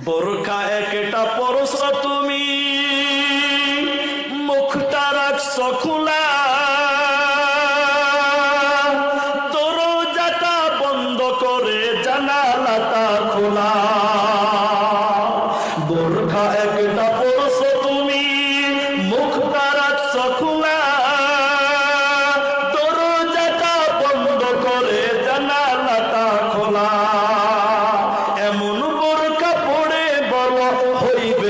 বোরখা একটা পরছো তুমি, মুখটা রাখছো খোলা, দরজাটা বন্ধ করে জানালাটা খোলা। বোরখা একটা পরছো তুমি, মুখটা রাখছো খোলা, দরজাটা বন্ধ করে জানালাটা খোলা। এমন বোরখা পড়ে বলো হইবে